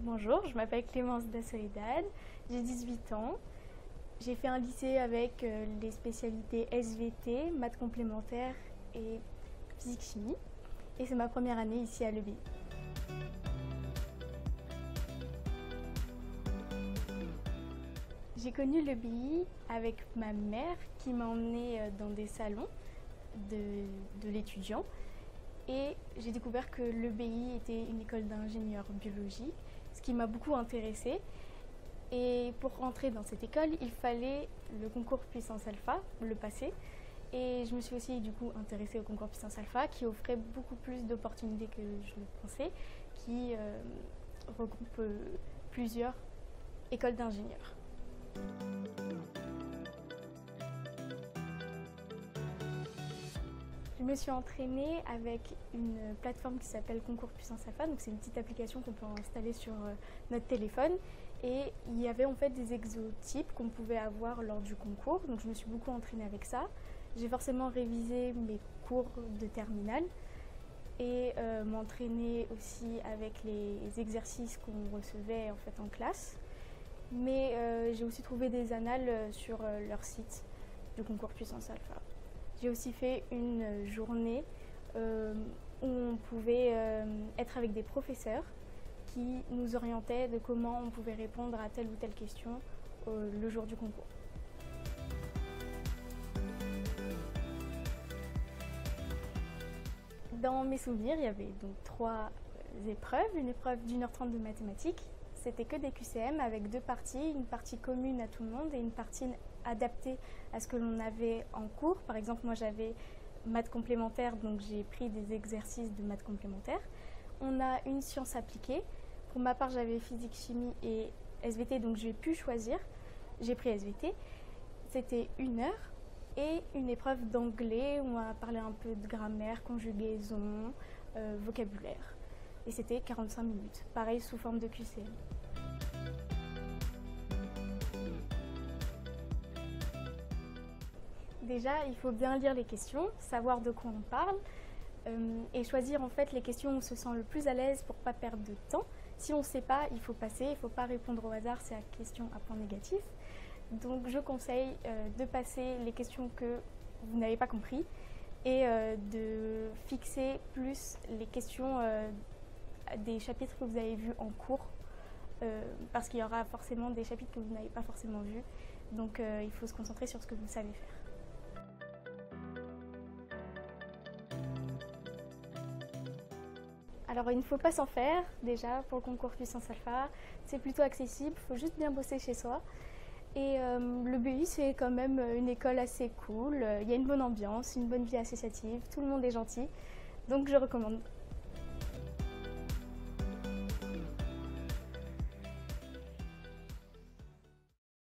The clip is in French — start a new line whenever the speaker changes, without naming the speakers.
Bonjour, je m'appelle Clémence Da Soledad, j'ai 18 ans. J'ai fait un lycée avec les spécialités SVT, maths complémentaires et physique-chimie. Et c'est ma première année ici à l'EBI. J'ai connu l'EBI avec ma mère qui m'a emmenée dans des salons de l'étudiant. Et j'ai découvert que l'EBI était une école d'ingénieur biologie, ce qui m'a beaucoup intéressée. Et pour rentrer dans cette école, il fallait le concours Puissance Alpha, le passer. Et je me suis aussi du coup intéressée au concours Puissance Alpha qui offrait beaucoup plus d'opportunités que je le pensais, qui regroupe plusieurs écoles d'ingénieurs. Je me suis entraînée avec une plateforme qui s'appelle Concours Puissance Alpha, donc c'est une petite application qu'on peut installer sur notre téléphone. Et il y avait en fait des exotypes qu'on pouvait avoir lors du concours, donc je me suis beaucoup entraînée avec ça. J'ai forcément révisé mes cours de terminale et m'entraîner aussi avec les exercices qu'on recevait en fait en classe. Mais j'ai aussi trouvé des annales sur leur site du concours Puissance Alpha. J'ai aussi fait une journée où on pouvait être avec des professeurs qui nous orientaient de comment on pouvait répondre à telle ou telle question le jour du concours. Dans mes souvenirs, il y avait donc 3 épreuves. Une épreuve d'1h30 de mathématiques. C'était que des QCM avec 2 parties, une partie commune à tout le monde et une partie adaptée à ce que l'on avait en cours. Par exemple, moi j'avais maths complémentaires, donc j'ai pris des exercices de maths complémentaires. On a une science appliquée. Pour ma part, j'avais physique, chimie et SVT, donc j'ai pu choisir. J'ai pris SVT. C'était 1 heure. Et une épreuve d'anglais où on a parlé un peu de grammaire, conjugaison, vocabulaire. Et c'était 45 minutes, pareil sous forme de QCM. Déjà, il faut bien lire les questions, savoir de quoi on parle et choisir en fait les questions où on se sent le plus à l'aise pour ne pas perdre de temps. Si on ne sait pas, il faut passer, il ne faut pas répondre au hasard, c'est la question à point négatif. Donc je conseille de passer les questions que vous n'avez pas compris et de fixer plus les questions des chapitres que vous avez vus en cours parce qu'il y aura forcément des chapitres que vous n'avez pas forcément vus. Donc il faut se concentrer sur ce que vous savez faire. Alors il ne faut pas s'en faire déjà pour le concours Puissance Alpha, c'est plutôt accessible, il faut juste bien bosser chez soi. Et le BI c'est quand même une école assez cool, il y a une bonne ambiance, une bonne vie associative, tout le monde est gentil, donc je recommande.